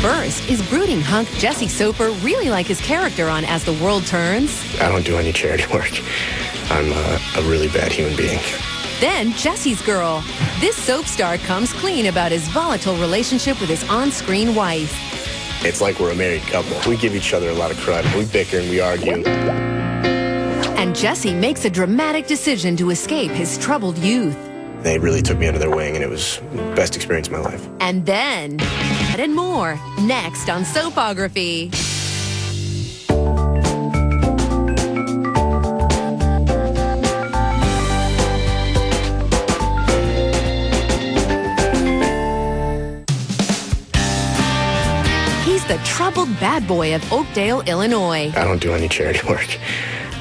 First, is brooding hunk Jesse Soffer really like his character on As the World Turns? I don't do any charity work. I'm a really bad human being. Then Jesse's girl. This soap star comes clean about his volatile relationship with his on-screen wife. It's like we're a married couple. We give each other a lot of crud. We bicker and we argue. And Jesse makes a dramatic decision to escape his troubled youth. They really took me under their wing, and it was the best experience of my life. And then, and more, next on Soapography. He's the troubled bad boy of Oakdale, Illinois. I don't do any charity work.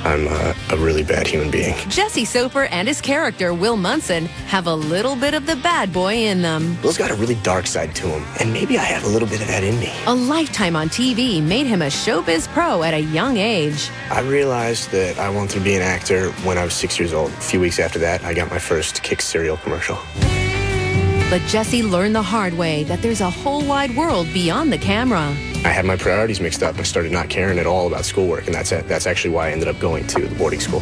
I'm a really bad human being. Jesse Soffer and his character, Will Munson, have a little bit of the bad boy in them. Will's got a really dark side to him, and maybe I have a little bit of that in me. A lifetime on TV made him a showbiz pro at a young age. I realized that I wanted to be an actor when I was 6 years old. A few weeks after that, I got my first Kix cereal commercial. But Jesse learned the hard way that there's a whole wide world beyond the camera. I had my priorities mixed up. I started not caring at all about schoolwork, and that's actually why I ended up going to the boarding school.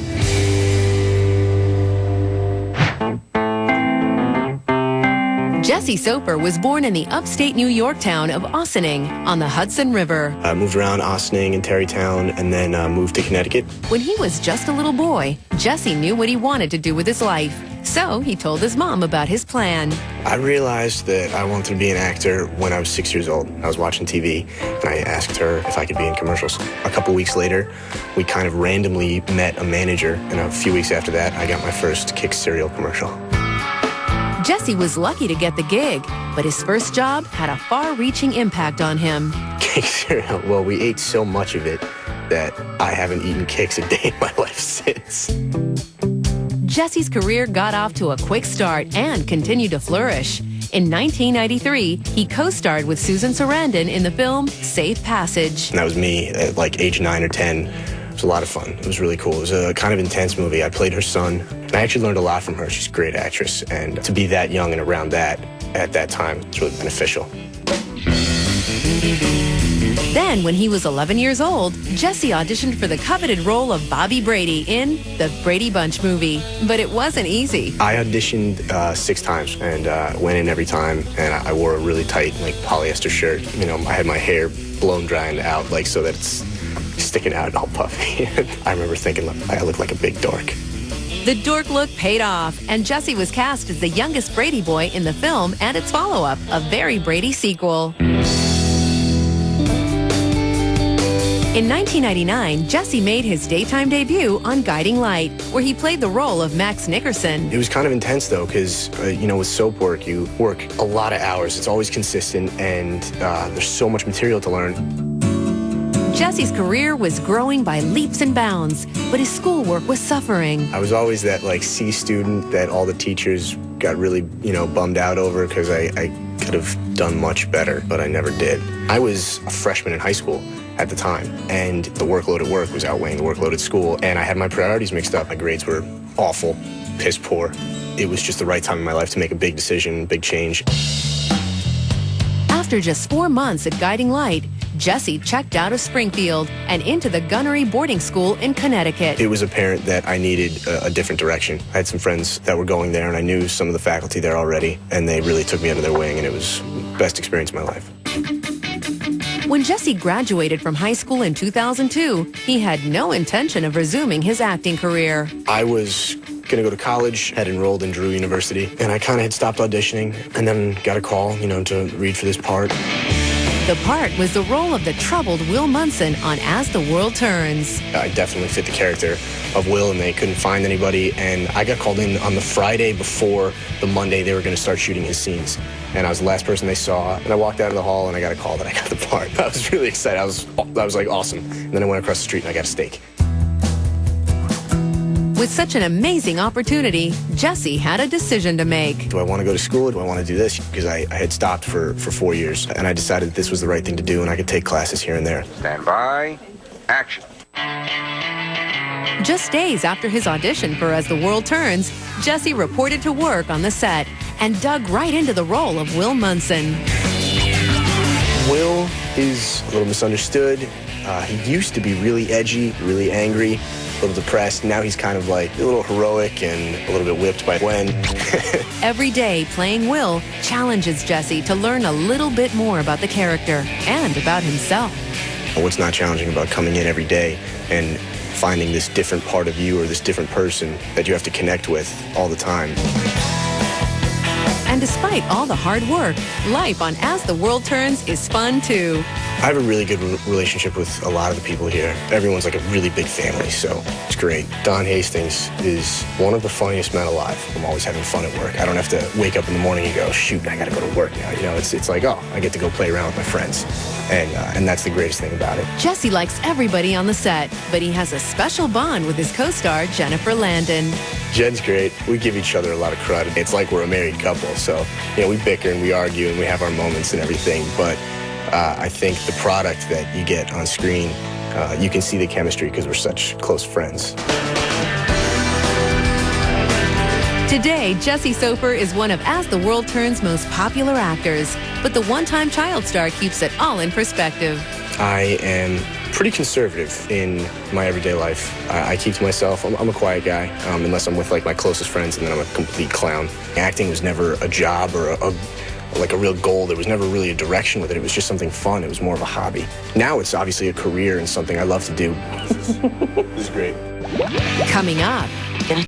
Jesse Soffer was born in the upstate New York town of Ossining on the Hudson River. I moved around Ossining and Terrytown, and then moved to Connecticut. When he was just a little boy, Jesse knew what he wanted to do with his life. So he told his mom about his plan. I realized that I wanted to be an actor when I was 6 years old. I was watching TV, and I asked her if I could be in commercials. A couple weeks later, we kind of randomly met a manager, and a few weeks after that, I got my first Kix cereal commercial. Jesse was lucky to get the gig, but his first job had a far-reaching impact on him. Kix cereal, well, we ate so much of it that I haven't eaten Kix a day in my life since. Jesse's career got off to a quick start and continued to flourish. In 1993, he co-starred with Susan Sarandon in the film Safe Passage. And that was me at like age 9 or 10. It was a lot of fun. It was really cool. It was a kind of intense movie. I played her son, and I actually learned a lot from her. She's a great actress, and to be that young and around that at that time, it's really beneficial. Then, when he was 11 years old, Jesse auditioned for the coveted role of Bobby Brady in the Brady Bunch movie. But it wasn't easy. I auditioned 6 times and went in every time, and I wore a really tight like polyester shirt. You know, I had my hair blown dry and out like so that it's sticking out and all puffy. I remember thinking I looked like a big dork. The dork look paid off, and Jesse was cast as the youngest Brady boy in the film and its follow-up, A Very Brady Sequel. In 1999, Jesse made his daytime debut on Guiding Light, where he played the role of Max Nickerson. It was kind of intense, though, because, you know, with soap work, you work a lot of hours. It's always consistent, and there's so much material to learn. Jesse's career was growing by leaps and bounds, but his schoolwork was suffering. I was always that, like, C student that all the teachers got really, you know, bummed out over because I could have done much better, but I never did. I was a freshman in high school at the time, and the workload at work was outweighing the workload at school, and I had my priorities mixed up. My grades were awful, piss poor. It was just the right time in my life to make a big decision, big change. After just 4 months at Guiding Light, Jesse checked out of Springfield and into the Gunnery boarding school in Connecticut. It was apparent that I needed a different direction. I had some friends that were going there, and I knew some of the faculty there already, and they really took me under their wing, and it was the best experience of my life. When Jesse graduated from high school in 2002, he had no intention of resuming his acting career. I was going to go to college, had enrolled in Drew University, and I kind of had stopped auditioning, and then got a call, you know, to read for this part. The part was the role of the troubled Will Munson on As the World Turns. I definitely fit the character of Will, and they couldn't find anybody, and I got called in on the Friday before the Monday they were going to start shooting his scenes. And I was the last person they saw, and I walked out of the hall, and I got a call that I got the part. I was really excited. I was like, awesome. And then I went across the street, and I got a steak. With such an amazing opportunity, Jesse had a decision to make. Do I want to go to school, or do I want to do this? Because I had stopped for 4 years, and I decided that this was the right thing to do, and I could take classes here and there. Stand by. Action. Just days after his audition for As the World Turns, Jesse reported to work on the set and dug right into the role of Will Munson. Will is a little misunderstood. He used to be really edgy, really angry, a little depressed. Now he's kind of like a little heroic and a little bit whipped by Gwen. Every day, playing Will challenges Jesse to learn a little bit more about the character and about himself. What's not challenging about coming in every day and finding this different part of you or this different person that you have to connect with all the time? And despite all the hard work, life on As the World Turns is fun too. I have a really good relationship with a lot of the people here. Everyone's like a really big family, so it's great. Don Hastings is one of the funniest men alive. I'm always having fun at work. I don't have to wake up in the morning and go, shoot, I gotta go to work now. You know, it's like, oh, I get to go play around with my friends. And that's the greatest thing about it. Jesse likes everybody on the set, but he has a special bond with his co-star, Jennifer Landon. Jen's great. We give each other a lot of credit. It's like we're a married couple, so, you know, we bicker and we argue and we have our moments and everything, but I think the product that you get on screen, you can see the chemistry because we're such close friends. Today, Jesse Soffer is one of As the World Turns' most popular actors, but the one-time child star keeps it all in perspective. I am pretty conservative in my everyday life. I keep to myself. I'm a quiet guy, unless I'm with like my closest friends, and then I'm a complete clown. Acting was never a job or like a real goal. There was never really a direction with it. It was just something fun. It was more of a hobby. Now it's obviously a career and something I love to do. This is great. Coming up,